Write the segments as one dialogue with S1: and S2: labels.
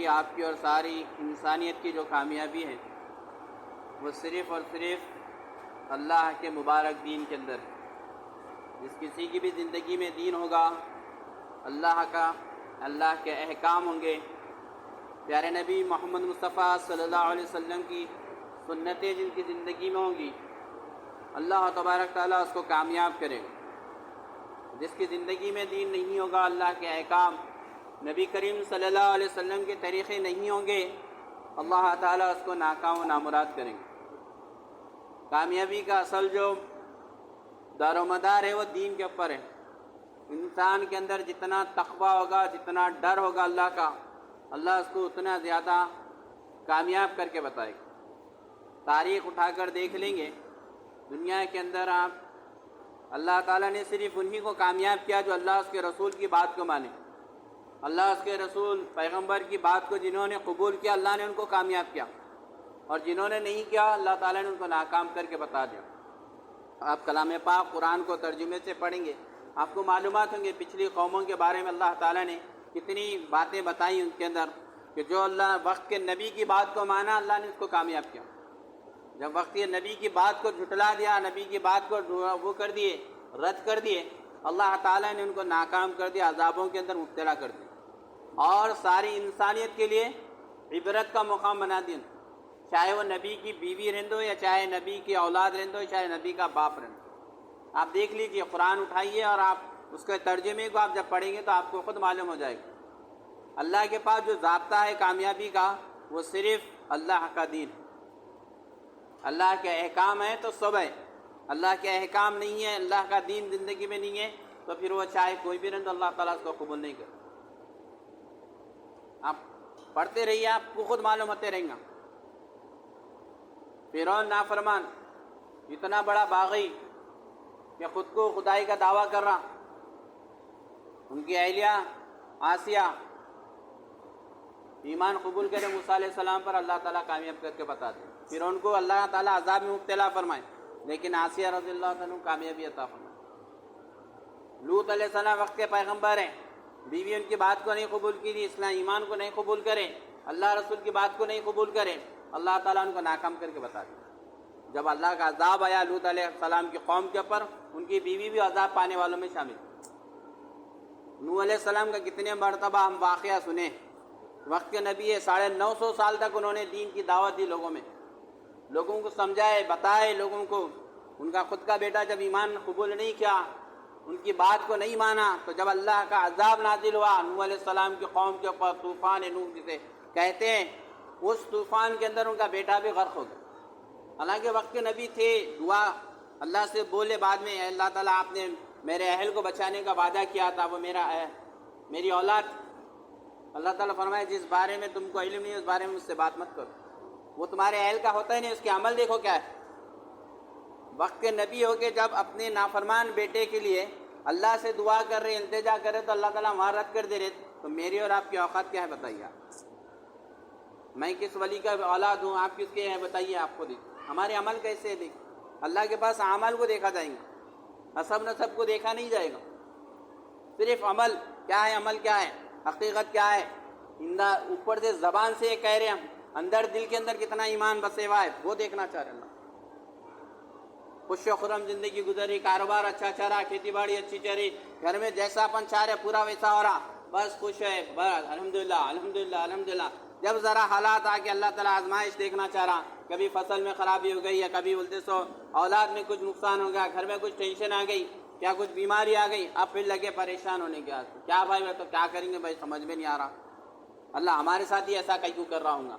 S1: آپ کی اور ساری انسانیت کی جو کامیابی ہے وہ صرف اور صرف اللہ کے مبارک دین کے اندر ہے۔ جس کسی کی بھی زندگی میں دین ہوگا، اللہ کے احکام ہوں گے، پیارے نبی محمد مصطفیٰ صلی اللہ علیہ وسلم کی سنتیں جن کی زندگی میں ہوں گی، اللہ تبارک تعالیٰ اس کو کامیاب کرے گا۔ جس کی زندگی میں دین نہیں ہوگا، اللہ کے احکام، نبی کریم صلی اللہ علیہ وسلم کے طریقے نہیں ہوں گے، اللہ تعالیٰ اس کو ناکام و نامراد کریں گے۔ کامیابی کا اصل جو دار و مدار ہے وہ دین کے اوپر ہے۔ انسان کے اندر جتنا تقویٰ ہوگا، جتنا ڈر ہوگا اللہ کا، اللہ اس کو اتنا زیادہ کامیاب کر کے بتائے گا۔ تاریخ اٹھا کر دیکھ لیں گے، دنیا کے اندر آپ اللہ تعالیٰ نے صرف انہی کو کامیاب کیا جو اللہ اس کے رسول کی بات کو مانے۔ اللہ اس کے رسول پیغمبر کی بات کو جنہوں نے قبول کیا، اللہ نے ان کو کامیاب کیا، اور جنہوں نے نہیں کیا، اللہ تعالیٰ نے ان کو ناکام کر کے بتا دیا۔ آپ کلام پاک قرآن کو ترجمے سے پڑھیں گے، آپ کو معلومات ہوں گے پچھلی قوموں کے بارے میں اللہ تعالیٰ نے کتنی باتیں بتائیں ان کے اندر، کہ جو اللہ وقت کے نبی کی بات کو مانا، اللہ نے اس کو کامیاب کیا۔ جب وقت کے نبی کی بات کو جھٹلا دیا، نبی کی بات کو وہ کر دیے، رد کر دیے، اللہ تعالیٰ نے ان کو ناکام کر دیا، عذابوں کے اندر مبتلا کر دیا، اور ساری انسانیت کے لیے عبرت کا مقام بنا دیا، چاہے وہ نبی کی بیوی رہندو یا چاہے نبی کی اولاد رہندو، چاہے نبی کا باپ رہندو۔ آپ دیکھ لیجئے، قرآن اٹھائیے اور آپ اس کے ترجمے کو آپ جب پڑھیں گے تو آپ کو خود معلوم ہو جائے گا۔ اللہ کے پاس جو ضابطہ ہے کامیابی کا، وہ صرف اللہ کا دین ہے۔ اللہ کے احکام ہیں تو سب ہے، اللہ کے احکام نہیں ہے، اللہ کا دین زندگی میں نہیں ہے، تو پھر وہ چاہے کوئی بھی رہندو، اللہ تعالیٰ اس کو قبول نہیں کرے۔ آپ پڑھتے رہیے، آپ کو خود معلوم ہوتے رہیں گا۔ فرعون نافرمان، اتنا بڑا باغی کہ خود کو خدائی کا دعویٰ کر رہا، ان کی اہلیہ آسیہ ایمان قبول کرے موسیٰ علیہ السلام پر، اللہ تعالیٰ کامیاب کر کے بتا دے۔ پھر ان کو اللہ تعالیٰ عذاب میں مبتلا فرمائے، لیکن آسیہ رضی اللہ عنہ کامیابی عطا فرمائے۔ لوط علیہ السلام وقت کے پیغمبر ہیں، بیوی ان کی بات کو نہیں قبول کی تھی، اسلام ایمان کو نہیں قبول کرے، اللہ رسول کی بات کو نہیں قبول کرے، اللہ تعالیٰ ان کو ناکام کر کے بتا دیا۔ جب اللہ کا عذاب آیا لوط علیہ السلام کی قوم کے اوپر، ان کی بیوی بھی عذاب پانے والوں میں شامل۔ نوح علیہ السلام کا کتنے مرتبہ ہم واقعہ سنے، وقت کے نبی ہے، 950 سال تک انہوں نے دین کی دعوت دی، لوگوں کو سمجھائے، بتائے لوگوں کو۔ ان کا خود کا بیٹا جب ایمان قبول نہیں کیا، ان کی بات کو نہیں مانا، تو جب اللہ کا عذاب نازل ہوا نوح علیہ السلام کی قوم کے اوپر، طوفان نوح جسے کہتے ہیں، اس طوفان کے اندر ان کا بیٹا بھی غرق ہو گیا۔ حالانکہ وقت کے نبی تھے، دعا اللہ سے بولے بعد میں، اے اللہ تعالیٰ آپ نے میرے اہل کو بچانے کا وعدہ کیا تھا، وہ میری اولاد، اللہ تعالیٰ فرمائے جس بارے میں تم کو علم نہیں اس بارے میں مجھ سے بات مت کرو، وہ تمہارے اہل کا ہوتا ہی نہیں، اس کے عمل دیکھو کیا ہے۔ وقت کے نبی ہو کے جب اپنے نافرمان بیٹے کے لیے اللہ سے دعا کر رہے، التجا کر رہے، تو اللہ تعالیٰ وہاں رد کر دے رہے، تو میری اور آپ کی اوقات کیا ہے بتائیے آپ؟ میں کس ولی کا اولاد ہوں، آپ کس کے ہیں بتائیے، آپ کو دیکھ ہمارے عمل کیسے دیکھ۔ اللہ کے پاس عمل کو دیکھا جائیں گا، حسب نسب کو دیکھا نہیں جائے گا، صرف عمل کیا ہے، عمل کیا ہے، حقیقت کیا ہے۔ اوپر سے زبان سے یہ کہہ رہے ہیں، اندر دل کے اندر کتنا ایمان بسے ہوا ہے، وہ دیکھنا چاہ رہے اللہ۔ خوش و خرم زندگی گزری، کاروبار اچھا چل رہا، کھیتی باڑی اچھی چل رہی، گھر میں جیسا اپن چاہ رہے پورا ویسا ہو رہا، بس خوش ہے، بس الحمدللہ الحمدللہ الحمدللہ۔ جب ذرا حالات آ کے اللہ تعالیٰ آزمائش دیکھنا چاہ رہا، کبھی فصل میں خرابی ہو گئی، یا کبھی الٹے سو اولاد میں کچھ نقصان ہو گیا، گھر میں کچھ ٹینشن آ گئی، یا کچھ بیماری آ گئی، اب پھر لگے پریشان ہونے کے واسطے، کیا بھائی میں تو کیا کریں گے بھائی، سمجھ میں نہیں آ رہا، اللہ ہمارے ساتھ ہی ایسا کیوں کر رہا ہوں گا۔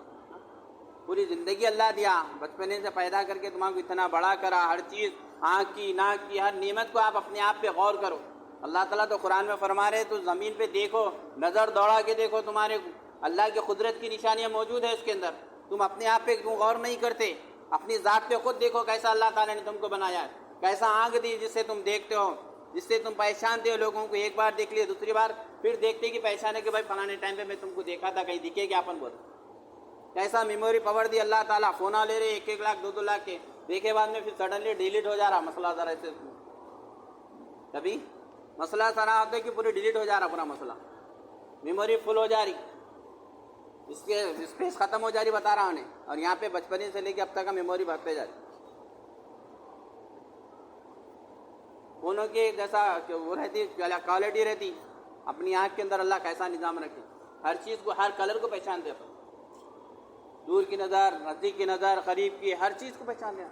S1: پوری زندگی اللہ دیا، بچپنے سے پیدا کر کے تمہارا کو اتنا بڑا کرا، ہر چیز آنکھ کی ناک کی ہر نعمت کو آپ اپنے آپ پہ غور کرو۔ اللہ تعالیٰ تو قرآن میں فرما رہے، تو زمین پہ دیکھو، نظر دوڑا کے دیکھو، تمہارے اللہ کی قدرت کی نشانیاں موجود ہیں اس کے اندر، تم اپنے آپ پہ کیوں غور نہیں کرتے؟ اپنی ذات پہ خود دیکھو، کیسا اللہ تعالیٰ نے تم کو بنایا ہے، کیسا آنکھ دی جس سے تم دیکھتے ہو، جس سے تم پہچانتے ہو لوگوں کو، ایک بار دیکھ لیے دوسری بار پھر دیکھتے کہ پہچانے کہ بھائی فلانے ٹائم پہ میں تم کو دیکھا تھا، کہیں دکھے گیا اپن بول۔ کیسا میموری پاور دی اللہ تعالیٰ، فون لے رہے 1-1 لاکھ 2-2 لاکھ کے، دیکھے بعد میں پھر سڈنلی ڈیلیٹ ہو جا رہا مسئلہ، ذرا ایسے کبھی مسئلہ سارا ہوتا ہے کہ پوری ڈیلیٹ ہو جا رہا پورا مسئلہ، میموری فل ہو جا رہی۔ اسپیس ختم ہو جا رہی بتا رہا ہوں اور یہاں پہ بچپنے سے لے کے اب تک کا میموری بڑھتے جا رہی. فونوں کی جیسا وہ رہتی کوالٹی رہتی, اپنی آنکھ کے اندر اللہ کیسا نظام رکھے, ہر چیز کو ہر کلر کو پہچان دے, دور کی نظر نزدیک کی نظر قریب کی ہر چیز کو پہچان دے.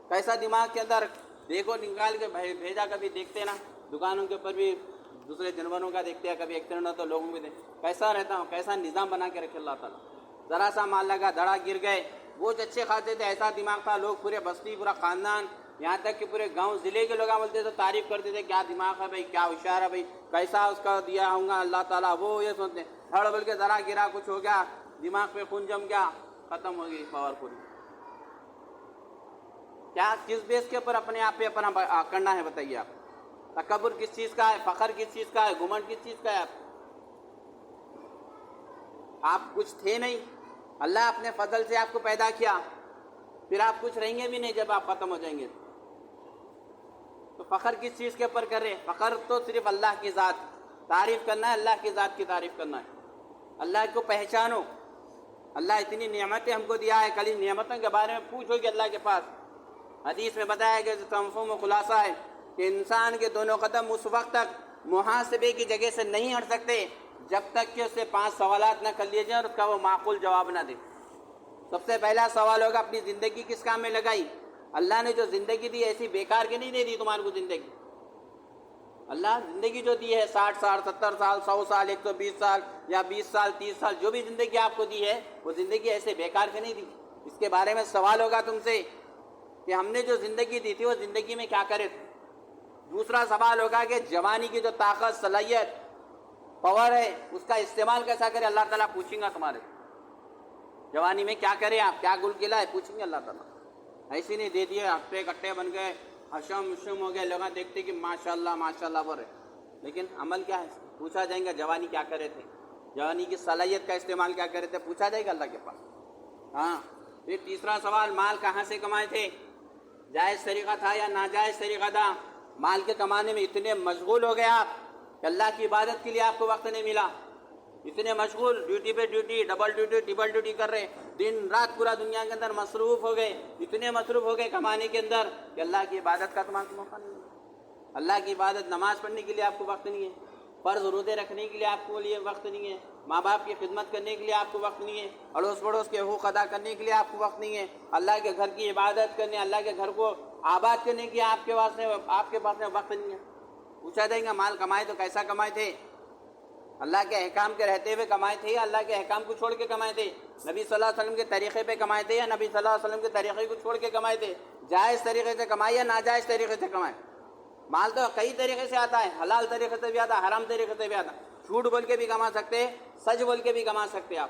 S1: کیسا دماغ کے اندر دیکھو نکال کے بھیجا, کبھی دیکھتے نا دکانوں کے اوپر بھی دوسرے جانوروں کا دیکھتے ہیں, کبھی ایکسیڈنٹ ہو تو لوگوں کو کیسا رہتا ہوں, کیسا نظام بنا کے رکھے اللہ تعالیٰ. ذرا سا مال لگا دھڑا گر گئے, بہت اچھے کھاتے تھے, ایسا دماغ تھا, لوگ پورے بستی پورا خاندان یہاں تک کہ پورے گاؤں ضلع کے لوگ بولتے تھے, تعریف کرتے تھے, کیا دماغ ہے بھائی, کیا ہوشیار ہے بھائی, کیسا اس کا دیا ہوں گا اللہ تعالیٰ. وہ یہ سوچتے ہڑ بول کے ذرا گرا, کچھ ہو گیا, دماغ پہ خون جم گیا, ختم ہو گئی پاور پوری. کیا کس بیس کے اوپر اپنے آپ پہ اپنا کرنا ہے بتائیے آپ. تکبر کس چیز کا ہے, فخر کس چیز کا ہے, گھمنڈ کس چیز کا ہے. آپ کچھ تھے نہیں, اللہ اپنے فضل سے آپ کو پیدا کیا, پھر آپ کچھ رہیں گے بھی نہیں جب آپ ختم ہو جائیں گے. تو فخر کس چیز کے اوپر کر رہے؟ فخر تو صرف اللہ کی ذات, تعریف کرنا ہے اللہ کی ذات کی تعریف کرنا ہے. اللہ کو پہچانو, اللہ اتنی نعمتیں ہم کو دیا ہے, کل ان نعمتوں کے بارے میں پوچھو کہ اللہ کے پاس. حدیث میں بتایا گیا, جو مفہوم و خلاصہ ہے کہ انسان کے دونوں قدم اس وقت تک محاسبے کی جگہ سے نہیں ہٹ سکتے جب تک کہ اس سے 5 سوالات نہ کر لیے جائیں اور اس کا وہ معقول جواب نہ دے. سب سے پہلا سوال ہوگا, اپنی زندگی کس کام میں لگائی؟ اللہ نے جو زندگی دی ایسی بیکار کے نہیں دے دی تمہارے کو زندگی. اللہ زندگی جو دی ہے 60 سال 70 سال 100 سال 120 سال یا 20 سال 30 سال, جو بھی زندگی آپ کو دی ہے وہ زندگی ایسے بیکار کے نہیں دی. اس کے بارے میں سوال ہوگا تم سے کہ ہم نے جو زندگی دی تھی وہ زندگی میں کیا کرے تھے. دوسرا سوال ہوگا کہ جوانی کی جو طاقت صلاحیت پاور ہے اس کا استعمال کیسا کرے. اللہ تعالیٰ پوچھیں گا تمہارے جوانی میں کیا کرے, آپ کیا گل قلعہ ہے, پوچھیں گے اللہ تعالیٰ. ایسی نہیں دے دیے ہفتے کٹے بن گئے, حشم وشم ہو گئے, لوگ دیکھتے کہ ماشاءاللہ بر ہے, لیکن عمل کیا ہے. پوچھا جائیں گا جوانی کیا کرے تھے, جوانی کی صلاحیت کا استعمال کیا کرے تھے, پوچھا جائے گا اللہ کے پاس. ہاں. پھر تیسرا سوال, مال کہاں سے کمائے تھے, جائز طریقہ تھا یا ناجائز طریقہ تھا. مال کے کمانے میں اتنے مشغول ہو گئے آپ کہ اللہ کی عبادت کے لیے آپ کو وقت نہیں ملا. اتنے مشغول, ڈیوٹی پہ duty, double duty trouble duty کر رہے, دن رات پورا دنیا کے اندر مصروف ہو گئے, اتنے مصروف ہو گئے کمانے کے اندر کہ اللہ کی عبادت کا تمہارے کو موقع نہیں ہے. اللہ کی عبادت, نماز پڑھنے کے لیے آپ کو وقت نہیں ہے, فرض روزے رکھنے کے لیے آپ کو لیے وقت نہیں ہے, ماں باپ کی خدمت کرنے کے لیے آپ کو وقت نہیں ہے, اڑوس پڑوس کے حقوق ادا کرنے کے لیے آپ کو وقت نہیں ہے, اللہ کے گھر کی عبادت کرنے, اللہ کے گھر کو آباد کرنے کے آپ کے پاس میں وقت نہیں ہے. پوچھا جائے گا مال کمائے تو کیسا کمائے تھے, اللہ کے احکام کے رہتے ہوئے کمائے تھے یا اللہ کے احکام کو چھوڑ کے کمائے تھے, نبی صلی اللہ علیہ وسلم کے طریقے پہ کمائے تھے یا نبی صلی اللہ علیہ وسلم کے طریقے کو چھوڑ کے کمائے تھے, جائز طریقے سے کمائے یا ناجائز طریقے سے کمائے. مال تو کئی طریقے سے آتا ہے, حلال طریقے سے بھی آتا ہے, حرام طریقے سے بھی آتا ہے, جھوٹ بول کے بھی کما سکتے, سچ بول کے بھی کما سکتے آپ.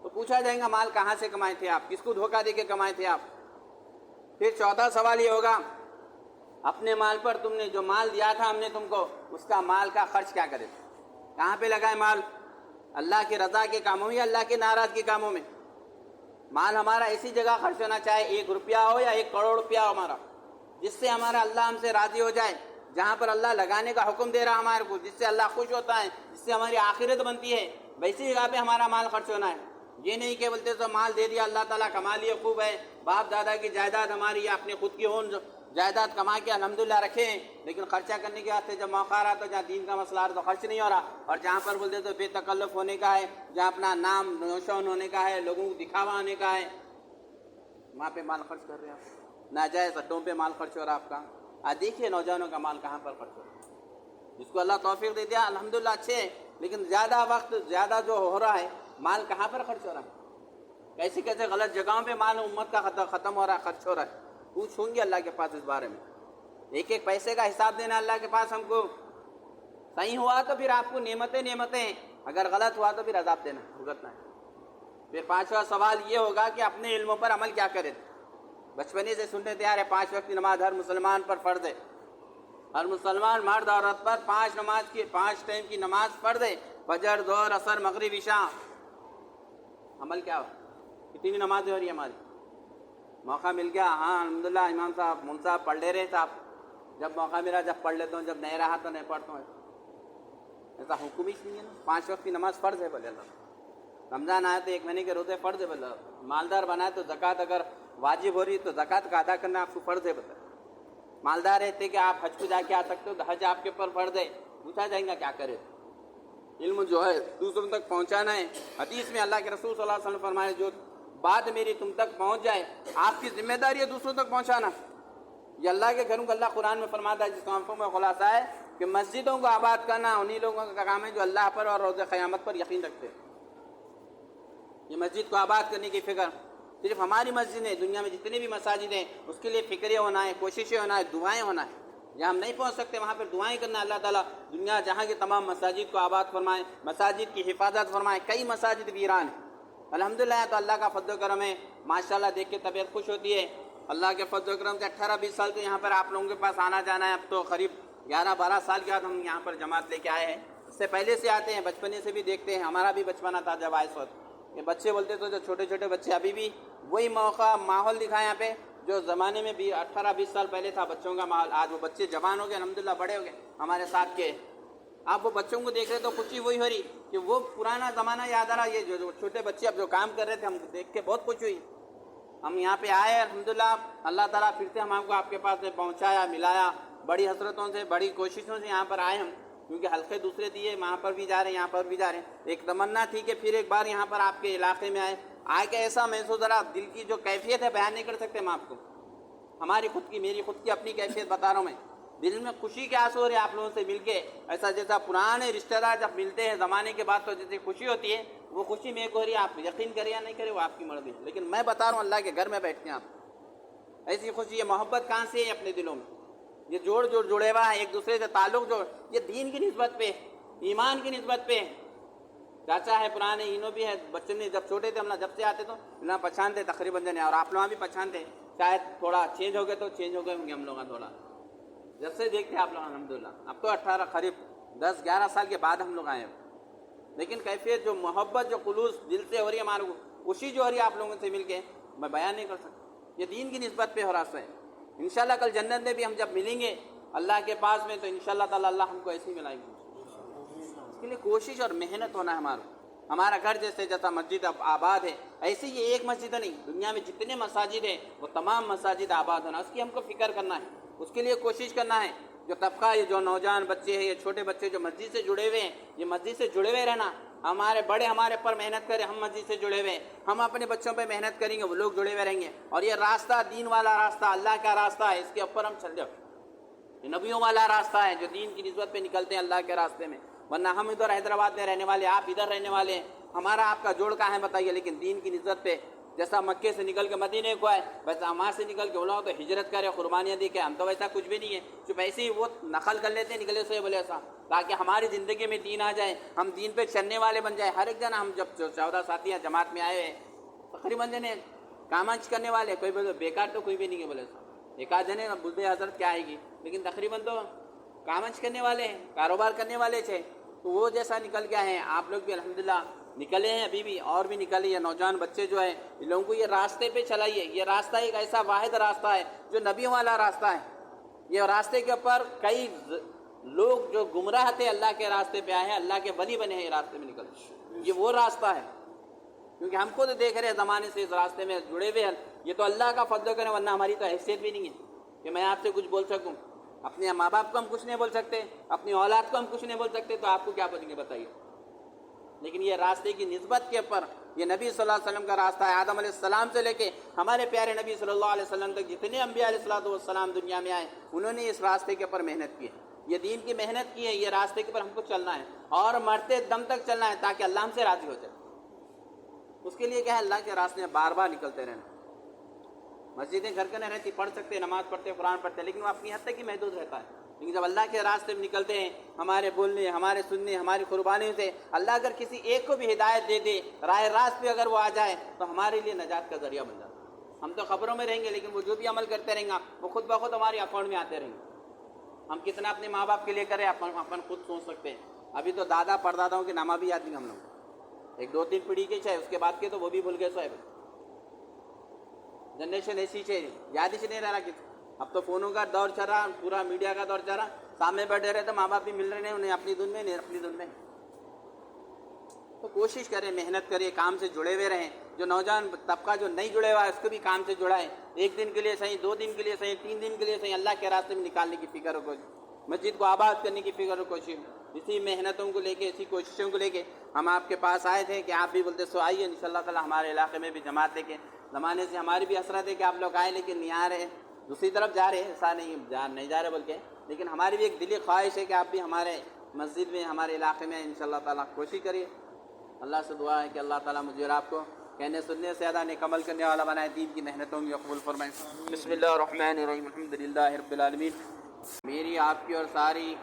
S1: تو پوچھا جائے گا مال کہاں سے کمائے تھے آپ, کس کو دھوکہ دے کے کمائے تھے آپ. پھر چوتھا سوال یہ ہوگا, اپنے مال پر تم نے جو مال دیا تھا ہم نے تم کو, اس کا مال کا خرچ کیا کرے تھے, کہاں پہ لگائے مال, اللہ کی رضا کے کاموں میں یا اللہ کے ناراضگی کے کاموں میں. مال ہمارا ایسی جگہ خرچ ہونا چاہے 1 روپیہ ہو یا 1 کروڑ روپیہ ہو ہمارا, جس سے ہمارا اللہ ہم سے راضی ہو جائے, جہاں پر اللہ لگانے کا حکم دے رہا ہمارے کو, جس سے اللہ خوش ہوتا ہے, جس سے ہماری آخرت بنتی ہے, ویسی جگہ پہ ہمارا مال خرچ ہونا ہے. یہ نہیں کہ بولتے تو مال دے دیا اللہ تعالیٰ کما لیے خوب ہے, باپ دادا کی جائیداد ہماری یا اپنے خود کی ہون جائیداد کما کے الحمدللہ رکھیں, لیکن خرچہ کرنے کے واسطے جب موقع آ رہا تو جہاں دین کا مسئلہ آ رہا تو خرچ نہیں ہو رہا, اور جہاں پر بولتے تو بے تکلف ہونے کا ہے, جہاں اپنا نام نوشون ہونے کا ہے, لوگوں کو دکھاوا ہونے کا ہے, وہاں پہ مال خرچ کر رہے ہیں آپ. ناجائز اڈوں پہ مال خرچ ہو رہا آپ کا. دیکھیے نوجوانوں کا مال کہاں پر خرچ ہو رہا ہے, جس کو اللہ توفیق دے دیا الحمدللہ اچھے ہے, لیکن زیادہ وقت زیادہ جو ہو رہا ہے مال کہاں پر خرچ ہو رہا ہے, کیسے کیسے غلط جگہوں پہ مال امت کا ختم ہو رہا ہے, خرچ ہو رہا ہے. پوچھوں گے اللہ کے پاس اس بارے میں, ایک ایک پیسے کا حساب دینا اللہ کے پاس ہم کو. صحیح ہوا تو پھر آپ کو نعمتیں, اگر غلط ہوا تو پھر عذاب دینا, بھگتنا ہے. پھر 5واں سوال یہ ہوگا کہ اپنے علموں پر عمل کیا کرے. بچپنے سے سنتے تھے یار 5 وقت کی نماز ہر مسلمان پر فرض ہے, ہر مسلمان مرد عورت پر 5 ٹائم کی نماز فرض ہے, فجر ظہر عصر مغرب عشاء. عمل کیا ہو, کتنی نمازیں ہو رہی ہیں ہماری. موقع مل گیا, ہاں الحمدللہ امام صاحب مول صاحب پڑھ لے رہے صاحب, جب موقع ملا جب پڑھ لیتا ہوں, جب نہیں رہا تو نہیں پڑھتا ہوں. ایسا حکم ہی نہیں ہے نا, 5 وقت کی نماز فرض ہے بولے اللہ. رمضان آئے تو 1 مہینے کے روزے فرض ہے، مالدار بنائے تو زکوٰۃ اگر واجب ہو رہی ہے تو زکوٰۃ کا ادا کرنا آپ کو فرض ہے. مالدار رہتے کہ آپ حج کو جا کے آ سکتے ہو تو حج آپ کے اوپر فرض ہے. پوچھا جائے گا کیا کرے. علم جو ہے دوسروں تک پہنچانا ہے. حدیث میں اللہ کے رسول صلی اللہ علیہ وسلم فرمائے جو بات میری تم تک پہنچ جائے آپ کی ذمہ داری ہے دوسروں تک پہنچانا. یہ اللہ کے گھروں کو اللہ قرآن میں فرماتا ہے، جس کا مفہوم میں خلاصہ ہے کہ مسجدوں کو آباد کرنا انہی لوگوں کا کام ہے جو اللہ پر اور روز قیامت پر یقین رکھتے ہیں. یہ مسجد کو آباد کرنے کی فکر صرف ہماری مسجد ہے، دنیا میں جتنے بھی مساجد ہیں اس کے لیے فکریں ہونا ہے، کوششیں ہونا ہے، دعائیں ہونا ہے. جہاں ہم نہیں پہنچ سکتے وہاں پر دعائیں کرنا. اللہ تعالیٰ دنیا جہاں کی تمام مساجد کو آباد فرمائے، مساجد کی حفاظت فرمائے. کئی مساجد ویران ہیں الحمدللہ. تو اللہ کا فضل و کرم ہے، ماشاءاللہ دیکھ کے طبیعت خوش ہوتی ہے. اللہ کے فضل و کرم سے 18-20 سال سے یہاں پر آپ لوگوں کے پاس آنا جانا ہے. اب تو قریب 11-12 سال کے بعد ہم یہاں پر جماعت لے کے آئے ہیں. اس سے پہلے سے آتے ہیں، بچپنے سے بھی دیکھتے ہیں. ہمارا بھی بچپنا تھا جب آئے اس وقت. یہ بچے بولتے تو جو چھوٹے چھوٹے بچے ابھی بھی وہی ماحول دکھائے یہاں پہ جو زمانے میں بھی 18-20 سال پہلے تھا بچوں کا ماحول. آج وہ بچے جوان ہو گئے الحمدللہ، بڑے ہو گئے ہمارے ساتھ کے. آپ وہ بچوں کو دیکھ رہے تو خوشی وہی ہو رہی کہ وہ پرانا زمانہ یاد آ رہا. یہ جو چھوٹے بچے اب جو کام کر رہے تھے ہم دیکھ کے بہت خوش ہوئی. ہم یہاں پہ آئے الحمدللہ، اللہ تعالیٰ پھر سے ہم کو آپ کے پاس پہنچایا، ملایا. بڑی حسرتوں سے بڑی کوششوں سے یہاں پر آئے ہم، کیونکہ حلقے دوسرے دیے، وہاں پر بھی جا رہے ہیں یہاں پر بھی جا رہے ہیں. ایک تمنا تھی کہ پھر ایک بار یہاں پر آپ کے علاقے میں آئے کے ایسا محسوس ذرا دل کی جو کیفیت ہے بیان نہیں کر سکتے ہم آپ کو. ہماری خود کی، میری خود کی اپنی کیفیت بتا رہا ہوں میں. دل میں خوشی کے آنسو ہو رہے آپ لوگوں سے مل کے. ایسا جیسا پرانے رشتہ دار جب ملتے ہیں زمانے کے بعد تو جیسے خوشی ہوتی ہے وہ خوشی میں ایک ہو رہی ہے. آپ یقین کریں یا نہیں کریں وہ آپ کی مرضی، لیکن میں بتا رہا ہوں اللہ کے گھر میں بیٹھتے ہیں آپ. ایسی خوشی، یہ محبت کہاں سے ہے اپنے دلوں میں؟ یہ جڑے ہوا ہے ایک دوسرے سے تعلق، جو یہ دین کی نسبت پہ، ایمان کی نسبت پہ. چاچا ہے پرانے، انہوں بھی ہے. بچوں نے جب چھوٹے تھے ہم جب سے آتے تو نہ پہچانتے تقریباً جنے، اور آپ لوگ بھی پہچانتے. شاید تھوڑا چینج ہو گئے تو چینج ہو گئے ہوں گے ہم لوگ تھوڑا جب سے دیکھتے آپ لوگ الحمدللہ. اب تو 18 قریب 10-11 سال کے بعد ہم لوگ آئے ہیں، لیکن کیفیت جو محبت جو خلوص دل سے ہو رہی ہے ہمارے کو، خوشی جو ہو رہی ہے آپ لوگوں سے مل کے میں بیان نہیں کر سکتا. یہ دین کی نسبت پہ ہو رہا ہے. انشاءاللہ کل جنت میں بھی ہم جب ملیں گے اللہ کے پاس میں تو انشاءاللہ تعالی اللہ ہم کو ایسے ہی ملائیں گے. اس کے لیے کوشش اور محنت ہونا ہے ہمارا گھر جیسا مسجد اب آباد ہے ایسے یہ ایک مسجد نہیں، دنیا میں جتنے مساجد ہیں وہ تمام مساجد آباد ہونا، اس کی ہم کو فکر کرنا ہے، اس کے لیے کوشش کرنا ہے. جو طبقہ یہ جو نوجوان بچے ہیں، یہ چھوٹے بچے جو مسجد سے جڑے ہوئے ہیں، یہ مسجد سے جڑے ہوئے رہنا. ہمارے بڑے ہمارے پر محنت کریں، ہم مسجد سے جڑے ہوئے ہیں، ہم اپنے بچوں پہ محنت کریں گے، وہ لوگ جڑے ہوئے رہیں گے. اور یہ راستہ دین والا راستہ، اللہ کا راستہ ہے، اس کے اوپر ہم چل جاؤ. یہ نبیوں والا راستہ ہے جو دین کی نسبت پہ نکلتے ہیں اللہ کے راستے میں. ورنہ ہم ادھر حیدرآباد میں رہنے والے، آپ ادھر رہنے والے ہیں، ہمارا آپ کا جوڑ کہاں ہے بتائیے. لیکن دین کی نسبت پہ جیسا مکے سے نکل کے مدینے کو آئے ویسا وہاں سے نکل کے بولا تو ہجرت کرے، قربانیاں دی کے. ہم تو ویسا کچھ بھی نہیں ہے، چپ ایسے ہی وہ نقل کر لیتے ہیں نکلے سے بولے ایسا، تاکہ ہماری زندگی میں دین آ جائے، ہم دین پہ چلنے والے بن جائے. ہر ایک جنا ہم جب 14 ساتھی جماعت میں آئے ہیں تقریباً جنے کامانچ کرنے والے، کوئی بولے بیکار تو کوئی بھی نہیں ہے بولے ایسا. ایک آدھ جنے بلدے حضرت کیا آئے گی، لیکن تقریباً تو کامانچ کرنے والے ہیں، کاروبار کرنے والے تھے. تو وہ جیسا نکل گیا ہے آپ لوگ بھی الحمدللہ نکلے ہیں، ابھی بھی اور بھی نکلے. یہ نوجوان بچے جو ہیں ان لوگوں کو یہ راستے پہ چلائیے. یہ راستہ ایک ایسا واحد راستہ ہے جو نبیوں والا راستہ ہے. یہ راستے کے اوپر کئی لوگ جو گمراہ تھے اللہ کے راستے پہ آئے ہیں، اللہ کے ولی بنے ہیں، یہ راستے میں نکل. یہ وہ راستہ ہے کیونکہ ہم خود دیکھ رہے ہیں زمانے سے اس راستے میں جڑے ہوئے ہیں. یہ تو اللہ کا فضل کرے، ورنہ ہماری تو حیثیت بھی نہیں ہے کہ میں آپ سے کچھ بول سکوں. اپنے ماں باپ کو ہم کچھ نہیں بول سکتے، اپنی اولاد کو ہم کچھ نہیں بول سکتے، تو آپ کو کیا بولیں گے بتائیے. لیکن یہ راستے کی نسبت کے اوپر یہ نبی صلی اللہ علیہ وسلم کا راستہ ہے. آدم علیہ السلام سے لے کے ہمارے پیارے نبی صلی اللہ علیہ وسلم تک جتنے انبیاء علیہ السلام دنیا میں آئے انہوں نے اس راستے کے اوپر محنت کی ہے. یہ دین کی محنت کی ہے. یہ راستے کے اوپر ہم کو چلنا ہے اور مرتے دم تک چلنا ہے تاکہ اللہ ہم سے راضی ہو جائے. اس کے لیے کیا ہے، اللہ کے راستے میں بار بار نکلتے رہنا. مسجدیں گھر کے نہیں رہتی، پڑھ سکتے، نماز پڑھتے، قرآن پڑھتے، لیکن وہ اپنی حد تک ہی محدود رہتا ہے. لیکن جب اللہ کے راستے میں نکلتے ہیں، ہمارے بولنے، ہمارے سننے، ہماری قربانیوں سے اللہ اگر کسی ایک کو بھی ہدایت دے دے، راہ راست پہ اگر وہ آ جائے تو ہمارے لیے نجات کا ذریعہ بن جاتا ہے. ہم تو خبروں میں رہیں گے لیکن وہ جو بھی عمل کرتے رہیں گا وہ خود بخود ہمارے اکاؤنٹ میں آتے رہیں گے. ہم کتنا اپنے ماں باپ کے لیے کریں اپن خود سوچ سکتے ہیں. ابھی تو دادا پرداداؤں کے نامہ بھی یاد نہیں ہم لوگ، ایک 2-3 پیڑھی کے چاہے اس کے بعد کے تو وہ بھی بھول گئے. صاحب جنریشن ایسی چاہیے، یاد ہی نہیں رہا کسی. اب تو فونوں کا دور چل رہا، پورا میڈیا کا دور چل رہا. سامنے بیٹھے رہے تو ماں باپ بھی مل رہے ہیں، انہیں اپنی دن میں نہیں اپنی دن میں. تو کوشش کریں، محنت کریں، کام سے جڑے ہوئے رہیں. جو نوجوان طبقہ جو نہیں جڑے ہوا ہے اس کو بھی کام سے جڑائیں. 1 دن کے لیے صحیح، 2 دن کے لیے صحیح، 3 دن کے لیے صحیح، اللہ کے راستے میں نکالنے کی فکر ہو، مسجد کو آباد کرنے کی فکر و کوشش. اسی محنتوں کو لے کے، اسی کوششوں کو لے کے ہم آپ کے پاس آئے تھے کہ آپ بھی بولتے سو آئیے ان شاء اللہ تعالیٰ ہمارے علاقے میں بھی جماعت لے کے. زمانے سے ہماری بھی حسرت ہے کہ آپ لوگ آئے لیکن نہیں آ رہے، دوسری طرف جا رہے ہیں، ایسا نہیں جا رہے بول کے، لیکن ہماری بھی ایک دلی خواہش ہے کہ آپ بھی ہمارے مسجد میں، ہمارے علاقے میں ان شاء اللہ تعالیٰ کوشش کریے. اللہ سے دعا ہے کہ اللہ تعالیٰ مجھے اور آپ کو کہنے سننے سے زیادہ نیک عمل کرنے والا بنائے، دین کی محنتوں میں قبول فرمائے. بسم اللہ الرحمن الرحیم، الحمد للہ رب العالمین. میری آپ کی اور ساری